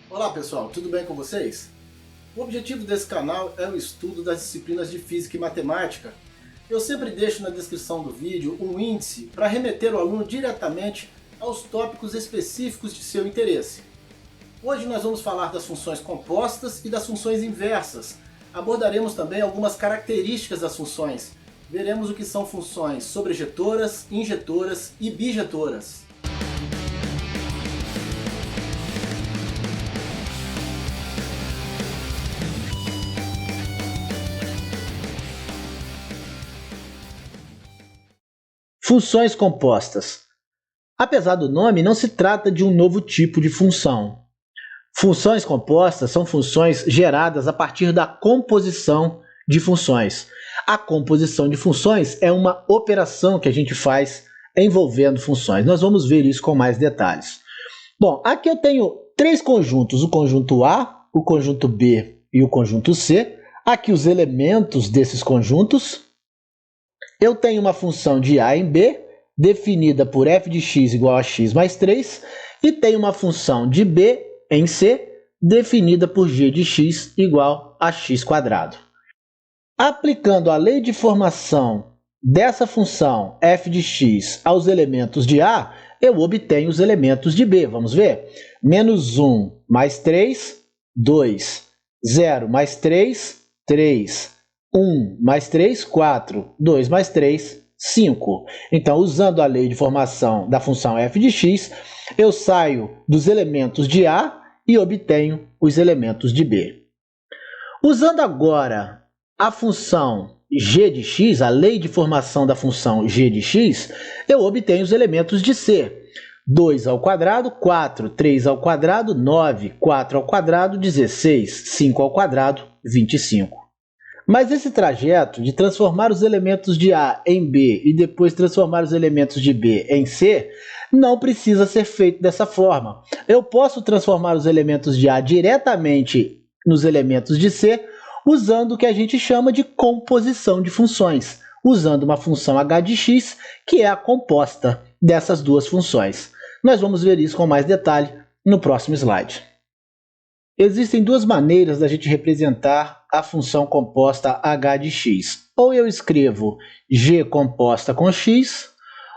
Olá pessoal, tudo bem com vocês? O objetivo desse canal é o estudo das disciplinas de Física e Matemática. Eu sempre deixo na descrição do vídeo um índice para remeter o aluno diretamente aos tópicos específicos de seu interesse. Hoje nós vamos falar das funções compostas e das funções inversas. Abordaremos também algumas características das funções. Veremos o que são funções sobrejetoras, injetoras e bijetoras. Funções compostas. Apesar do nome, não se trata de um novo tipo de função. Funções compostas são funções geradas a partir da composição de funções. A composição de funções é uma operação que a gente faz envolvendo funções. Nós vamos ver isso com mais detalhes. Bom, aqui eu tenho três conjuntos, o conjunto A, o conjunto B e o conjunto C. Aqui os elementos desses conjuntos. Eu tenho uma função de A em B, definida por f de x igual a x mais 3, e tenho uma função de B em C, definida por g de x igual a x quadrado. Aplicando a lei de formação dessa função f de x aos elementos de A, eu obtenho os elementos de B. Vamos ver? Menos 1 mais 3, 2. 0 mais 3, 3. 1 mais 3, 4. 2 mais 3, 5. Então, usando a lei de formação da função f de x, eu saio dos elementos de A e obtenho os elementos de B. Usando agora a função g de x, a lei de formação da função g de x, eu obtenho os elementos de C. 2 ao quadrado, 4. 3 ao quadrado, 9. 4 ao quadrado, 16. 5 ao quadrado, 25. Mas esse trajeto de transformar os elementos de A em B e depois transformar os elementos de B em C não precisa ser feito dessa forma. Eu posso transformar os elementos de A diretamente nos elementos de C usando o que a gente chama de composição de funções, usando uma função h de x que é a composta dessas duas funções. Nós vamos ver isso com mais detalhe no próximo slide. Existem duas maneiras da gente representar a função composta h de x. Ou eu escrevo g composta com x,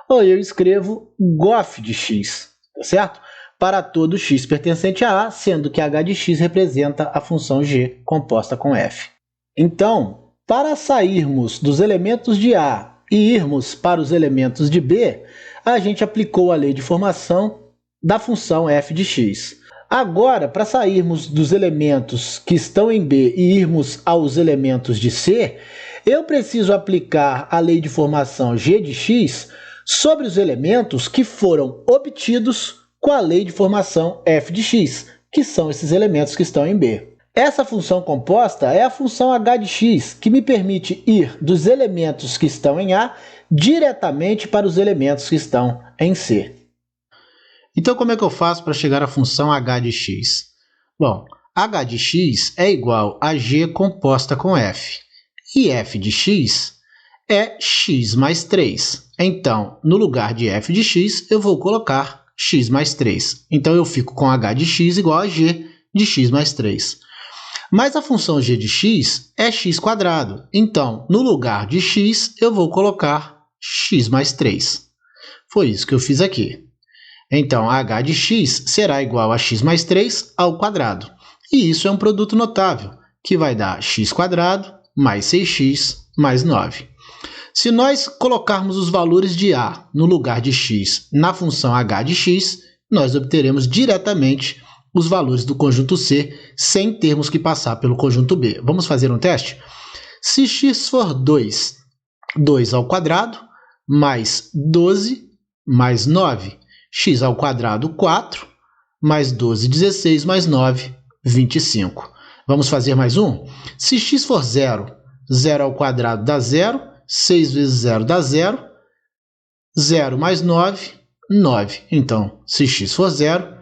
ou eu escrevo gof de x, tá certo? Para todo x pertencente a A, sendo que h de x representa a função g composta com f. Então, para sairmos dos elementos de A e irmos para os elementos de B, a gente aplicou a lei de formação da função f de x. Agora, para sairmos dos elementos que estão em B e irmos aos elementos de C, eu preciso aplicar a lei de formação g de x sobre os elementos que foram obtidos com a lei de formação f de x, que são esses elementos que estão em B. Essa função composta é a função h de x, que me permite ir dos elementos que estão em A diretamente para os elementos que estão em C. Então, como é que eu faço para chegar à função h de x? Bom, h de x é igual a g composta com f. E f de x é x mais 3. Então, no lugar de f de x, eu vou colocar x mais 3. Então, eu fico com h de x igual a g de x mais 3. Mas a função g de x é x quadrado. Então, no lugar de x, eu vou colocar x mais 3. Foi isso que eu fiz aqui. Então, h de x será igual a x mais 3 ao quadrado. E isso é um produto notável, que vai dar x quadrado mais 6x mais 9. Se nós colocarmos os valores de A no lugar de x na função h de x, nós obteremos diretamente os valores do conjunto C sem termos que passar pelo conjunto B. Vamos fazer um teste? Se x for 2, 2 ao quadrado mais 12 mais 9. X ao quadrado, 4, mais 12, 16, mais 9, 25. Vamos fazer mais um? Se x for 0, 0 ao quadrado dá 0, 6 vezes 0 dá 0, 0 mais 9, 9. Então, se x for 0,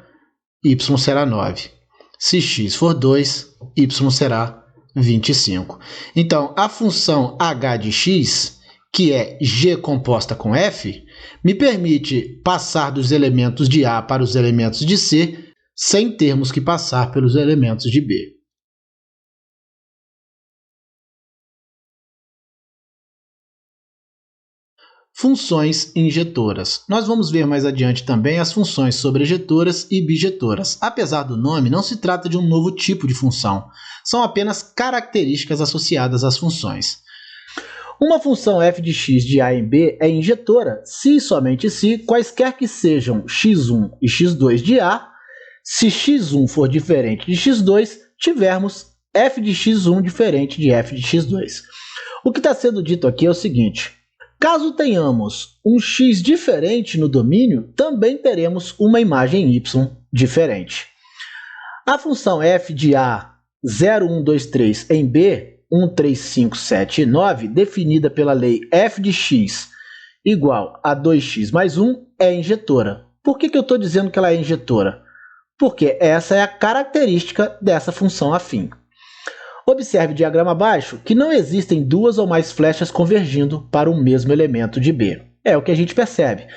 y será 9. Se x for 2, y será 25. Então, a função h de x, que é g composta com f, me permite passar dos elementos de A para os elementos de C sem termos que passar pelos elementos de B. Funções injetoras. Nós vamos ver mais adiante também as funções sobrejetoras e bijetoras. Apesar do nome, não se trata de um novo tipo de função. São apenas características associadas às funções. Uma função f de x de a em b é injetora se e somente se quaisquer que sejam x1 e x2 de a, se x1 for diferente de x2, tivermos f de x1 diferente de f de x2. O que está sendo dito aqui é o seguinte: caso tenhamos um x diferente no domínio, também teremos uma imagem y diferente. A função f de a 0, 1, 2, 3 em b, 1, 3, 5, 7 e 9, definida pela lei f de x igual a 2x mais 1, é injetora. Por que eu estou dizendo que ela é injetora? Porque essa é a característica dessa função afim. Observe o diagrama abaixo que não existem duas ou mais flechas convergindo para o mesmo elemento de B. É o que a gente percebe.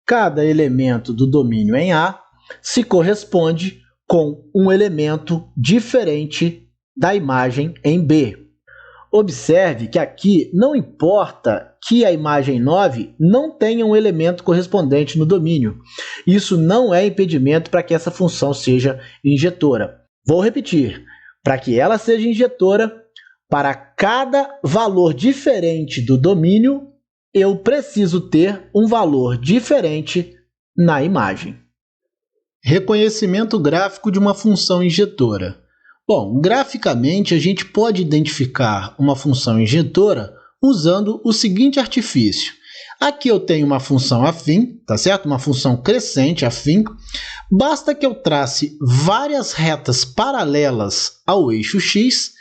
Cada elemento do domínio em A se corresponde com um elemento diferente da imagem em B. Observe que aqui não importa que a imagem 9 não tenha um elemento correspondente no domínio. Isso não é impedimento para que essa função seja injetora. Vou repetir. Para que ela seja injetora, para cada valor diferente do domínio, eu preciso ter um valor diferente na imagem. Reconhecimento gráfico de uma função injetora. Bom, graficamente a gente pode identificar uma função injetora usando o seguinte artifício. Aqui eu tenho uma função afim, tá certo? Uma função crescente afim. Basta que eu trace várias retas paralelas ao eixo x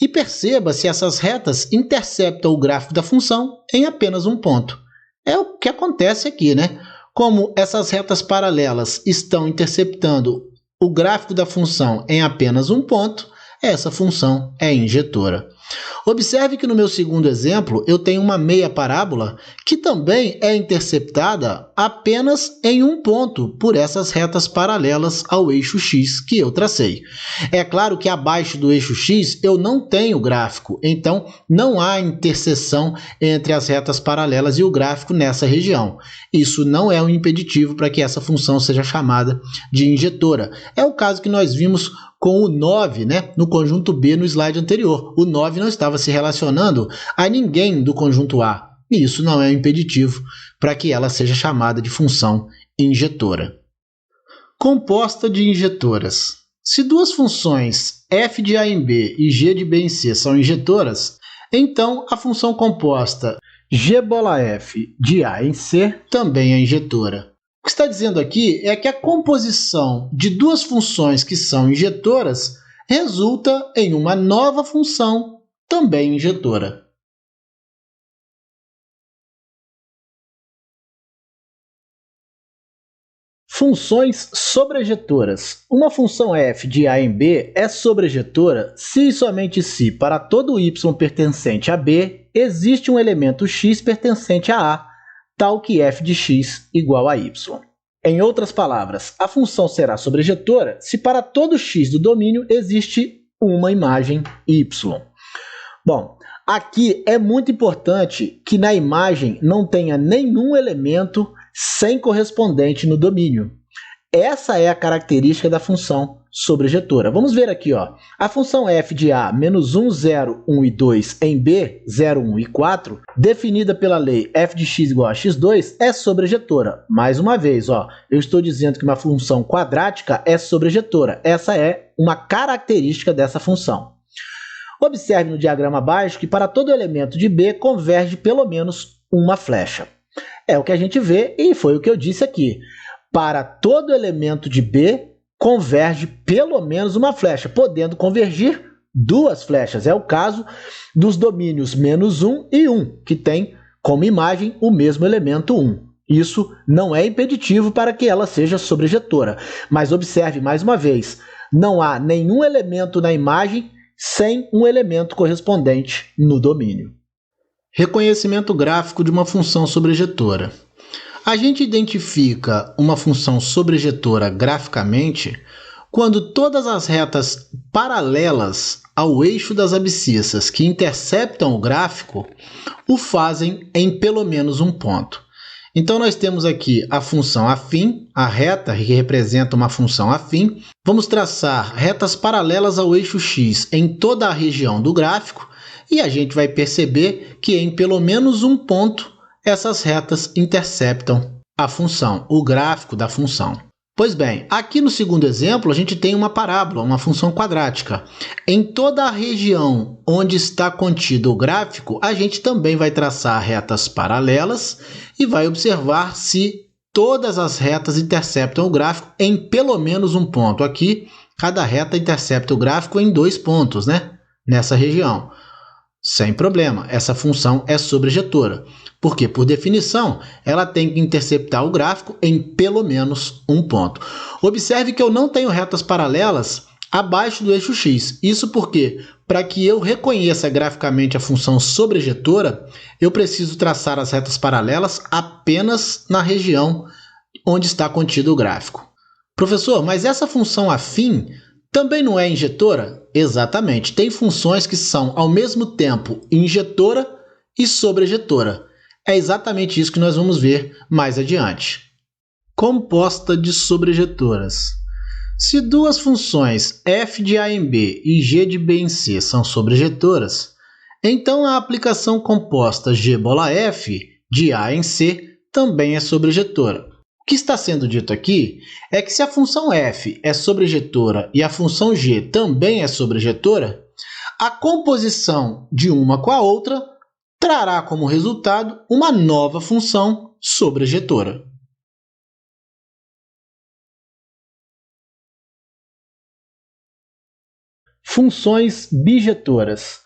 e perceba se essas retas interceptam o gráfico da função em apenas um ponto. É o que acontece aqui, né? Como essas retas paralelas estão interceptando o gráfico da função em apenas um ponto, essa função é injetora. Observe que no meu segundo exemplo eu tenho uma meia parábola que também é interceptada apenas em um ponto por essas retas paralelas ao eixo x que eu tracei. É claro que abaixo do eixo x eu não tenho gráfico, então não há interseção entre as retas paralelas e o gráfico nessa região. Isso não é um impeditivo para que essa função seja chamada de injetora. É o caso que nós vimos com o 9, né, no conjunto B no slide anterior. O 9 não estava se relacionando a ninguém do conjunto A. E isso não é um impeditivo para que ela seja chamada de função injetora. Composta de injetoras. Se duas funções f de a em b e g de b em c são injetoras, então a função composta g⁻f de a em c também é injetora. O que está dizendo aqui é que a composição de duas funções que são injetoras resulta em uma nova função também injetora. Funções sobrejetoras. Uma função f de a em b é sobrejetora se e somente se, para todo y pertencente a b, existe um elemento x pertencente a a, tal que f de x igual a y. Em outras palavras, a função será sobrejetora se para todo x do domínio existe uma imagem y. Bom, aqui é muito importante que na imagem não tenha nenhum elemento sem correspondente no domínio. Essa é a característica da função sobrejetora. Vamos ver aqui, ó. A função f de a menos 1, 0, 1 e 2 em b, 0, 1 e 4, definida pela lei f de x igual a x2, é sobrejetora. Mais uma vez, ó, eu estou dizendo que uma função quadrática é sobrejetora. Essa é uma característica dessa função. Observe no diagrama abaixo que para todo elemento de b converge pelo menos uma flecha. É o que a gente vê e foi o que eu disse aqui. Para todo elemento de B, converge pelo menos uma flecha, podendo convergir duas flechas. É o caso dos domínios menos 1 e 1, que tem como imagem o mesmo elemento 1. Isso não é impeditivo para que ela seja sobrejetora. Mas observe mais uma vez, não há nenhum elemento na imagem sem um elemento correspondente no domínio. Reconhecimento gráfico de uma função sobrejetora. A gente identifica uma função sobrejetora graficamente quando todas as retas paralelas ao eixo das abscissas que interceptam o gráfico o fazem em pelo menos um ponto. Então, nós temos aqui a função afim, a reta que representa uma função afim. Vamos traçar retas paralelas ao eixo x em toda a região do gráfico e a gente vai perceber que em pelo menos um ponto essas retas interceptam a função, o gráfico da função. Pois bem, aqui no segundo exemplo, a gente tem uma parábola, uma função quadrática. Em toda a região onde está contido o gráfico, a gente também vai traçar retas paralelas e vai observar se todas as retas interceptam o gráfico em pelo menos um ponto. Aqui, cada reta intercepta o gráfico em 2 pontos, né? Nessa região. Sem problema, essa função é sobrejetora, porque, por definição, ela tem que interceptar o gráfico em pelo menos um ponto. Observe que eu não tenho retas paralelas abaixo do eixo x. Isso porque, para que eu reconheça graficamente a função sobrejetora, eu preciso traçar as retas paralelas apenas na região onde está contido o gráfico. Professor, mas essa função afim também não é injetora? Exatamente. Tem funções que são, ao mesmo tempo, injetora e sobrejetora. É exatamente isso que nós vamos ver mais adiante. Composta de sobrejetoras. Se duas funções f de a em b e g de b em c são sobrejetoras, então a aplicação composta g bola f de a em c também é sobrejetora. O que está sendo dito aqui é que se a função f é sobrejetora e a função g também é sobrejetora, a composição de uma com a outra trará como resultado uma nova função sobrejetora. Funções bijetoras.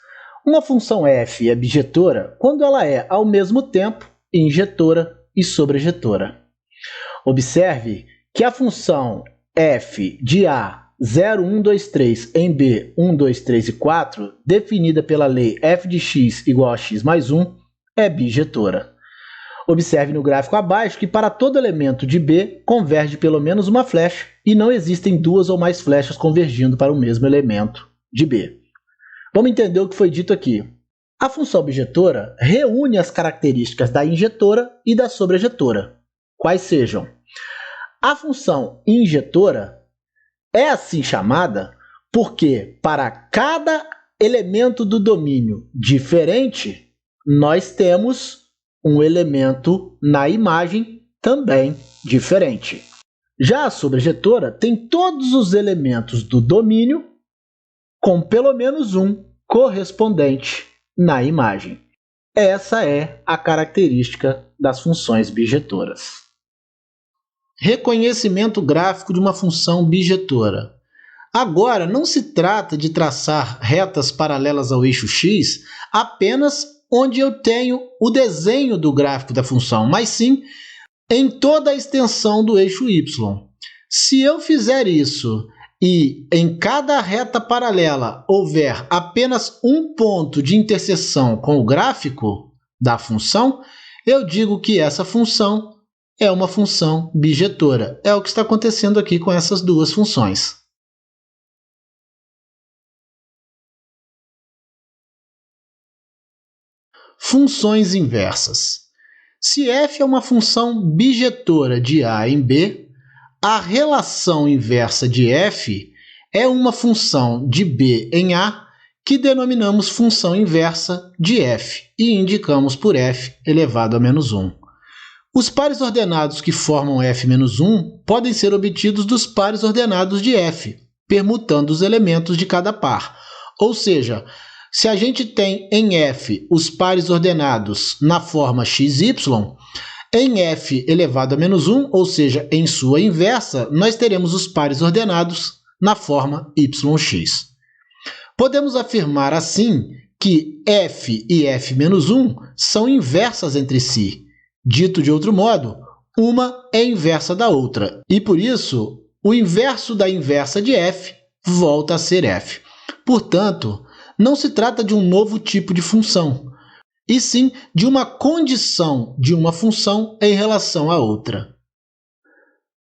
Uma função f é bijetora quando ela é, ao mesmo tempo, injetora e sobrejetora. Observe que a função f de a 0, 1, 2, 3 em b 1, 2, 3 e 4, definida pela lei f de x igual a x mais 1, é bijetora. Observe no gráfico abaixo que para todo elemento de b converge pelo menos uma flecha e não existem duas ou mais flechas convergindo para o mesmo elemento de b. Vamos entender o que foi dito aqui. A função bijetora reúne as características da injetora e da sobrejetora, quais sejam: a função injetora é assim chamada porque para cada elemento do domínio diferente, nós temos um elemento na imagem também diferente. Já a sobrejetora tem todos os elementos do domínio com pelo menos um correspondente na imagem. Essa é a característica das funções bijetoras. Reconhecimento gráfico de uma função bijetora. Agora, não se trata de traçar retas paralelas ao eixo x apenas onde eu tenho o desenho do gráfico da função, mas sim em toda a extensão do eixo y. Se eu fizer isso e em cada reta paralela houver apenas um ponto de interseção com o gráfico da função, eu digo que essa função é uma função bijetora. É o que está acontecendo aqui com essas duas funções. Funções inversas. Se f é uma função bijetora de a em b, a relação inversa de f é uma função de b em a que denominamos função inversa de f e indicamos por f elevado a menos 1. Os pares ordenados que formam f menos 1 podem ser obtidos dos pares ordenados de f, permutando os elementos de cada par. Ou seja, se a gente tem em f os pares ordenados na forma xy, em f elevado a menos 1, ou seja, em sua inversa, nós teremos os pares ordenados na forma yx. Podemos afirmar assim que f e f menos 1 são inversas entre si. Dito de outro modo, uma é inversa da outra, e por isso o inverso da inversa de f volta a ser f. Portanto, não se trata de um novo tipo de função, e sim de uma condição de uma função em relação à outra.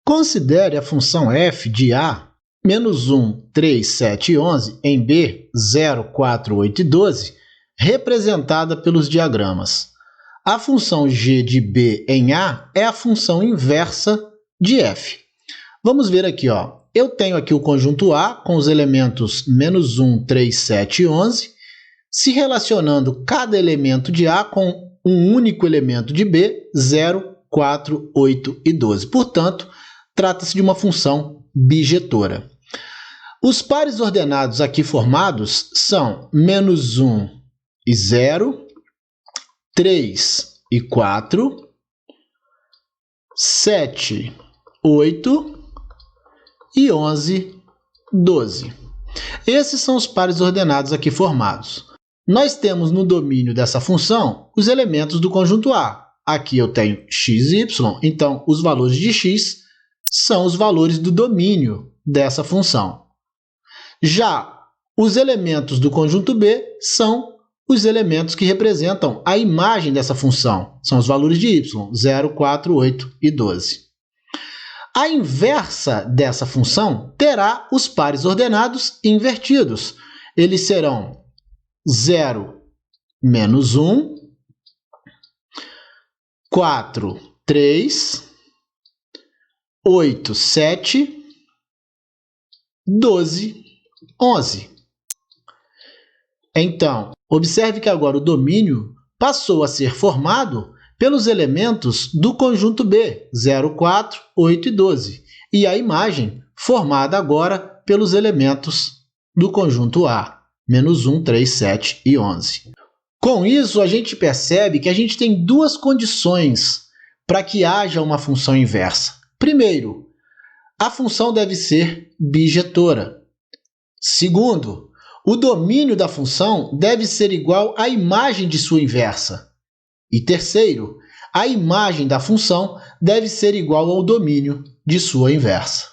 Considere a função f de a menos 1, 3, 7 e 11, em B, 0, 4, 8 e 12, representada pelos diagramas. A função g de B em A é a função inversa de f. Vamos ver aqui, ó. Eu tenho aqui o conjunto A com os elementos menos 1, 3, 7 e 11, se relacionando cada elemento de A com um único elemento de B, 0, 4, 8 e 12. Portanto, trata-se de uma função bijetora. Os pares ordenados aqui formados são menos 1 e 0, 3 e 4, 7, 8 e 11, 12. Esses são os pares ordenados aqui formados. Nós temos no domínio dessa função os elementos do conjunto A. Aqui eu tenho x e y, então os valores de x são os valores do domínio dessa função. Já os elementos do conjunto B são os elementos que representam a imagem dessa função. São os valores de y, 0, 4, 8 e 12. A inversa dessa função terá os pares ordenados invertidos. Eles serão 0, menos 1, 4, 3, 8, 7, 12, 11. Então, observe que agora o domínio passou a ser formado pelos elementos do conjunto B, 0, 4, 8 e 12, e a imagem formada agora pelos elementos do conjunto A, menos 1, 3, 7 e 11. Com isso, a gente percebe que a gente tem duas condições para que haja uma função inversa. Primeiro, a função deve ser bijetora. Segundo, o domínio da função deve ser igual à imagem de sua inversa. E terceiro, a imagem da função deve ser igual ao domínio de sua inversa.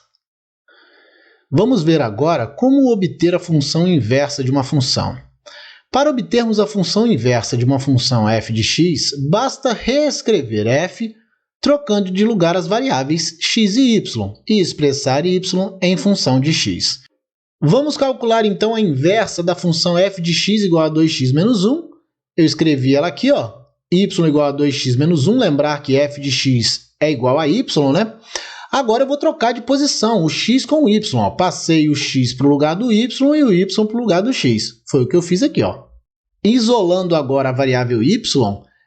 Vamos ver agora como obter a função inversa de uma função. Para obtermos a função inversa de uma função f de x, basta reescrever f trocando de lugar as variáveis x e y e expressar y em função de x. Vamos calcular então a inversa da função f de x igual a 2x menos 1. Eu escrevi ela aqui, ó, y igual a 2x menos 1, lembrar que f de x é igual a y, né? Agora eu vou trocar de posição o x com o y. Ó. Passei o x para o lugar do y e o y para o lugar do x. Foi o que eu fiz aqui. Ó. Isolando agora a variável y,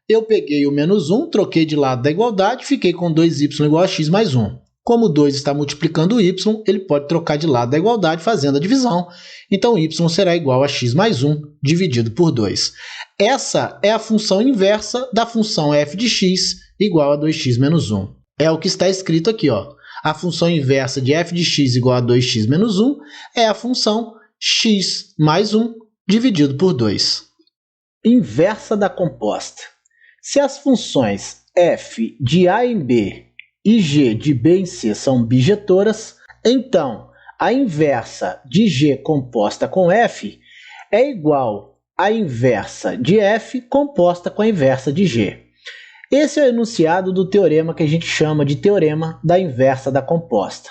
eu peguei o menos 1, troquei de lado da igualdade, fiquei com 2y igual a x mais 1. Como 2 está multiplicando o y, ele pode trocar de lado da igualdade fazendo a divisão. Então, y será igual a x mais 1 dividido por 2. Essa é a função inversa da função f de x igual a 2x menos 1. É o que está escrito aqui. Ó. A função inversa de f de x igual a 2x menos 1 é a função x mais 1 dividido por 2. Inversa da composta. Se as funções f de a em b e g de b em c são bijetoras, então a inversa de g composta com f é igual à inversa de f composta com a inversa de g. Esse é o enunciado do teorema que a gente chama de teorema da inversa da composta.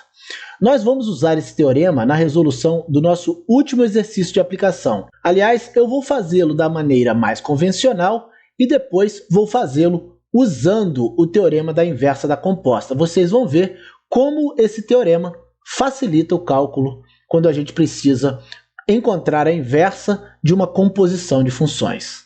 Nós vamos usar esse teorema na resolução do nosso último exercício de aplicação. Aliás, eu vou fazê-lo da maneira mais convencional e depois vou fazê-lo usando o teorema da inversa da composta. Vocês vão ver como esse teorema facilita o cálculo quando a gente precisa encontrar a inversa de uma composição de funções.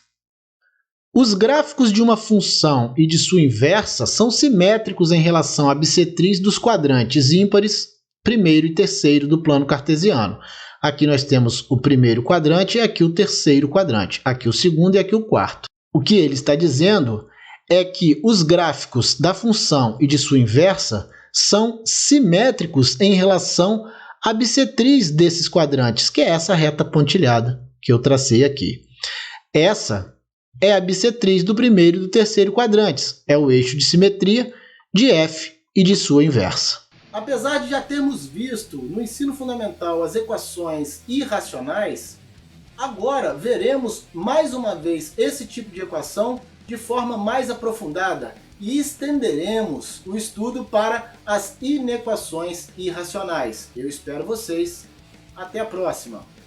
Os gráficos de uma função e de sua inversa são simétricos em relação à bissetriz dos quadrantes ímpares, primeiro e terceiro do plano cartesiano. Aqui nós temos o primeiro quadrante e aqui o terceiro quadrante, aqui o segundo e aqui o quarto. O que ele está dizendo é que os gráficos da função e de sua inversa são simétricos em relação à bissetriz desses quadrantes, que é essa reta pontilhada que eu tracei aqui. Essa é a bissetriz do primeiro e do terceiro quadrantes, é o eixo de simetria de f e de sua inversa. Apesar de já termos visto no ensino fundamental as equações irracionais, agora veremos mais uma vez esse tipo de equação de forma mais aprofundada e estenderemos o estudo para as inequações irracionais. Eu espero vocês. Até a próxima!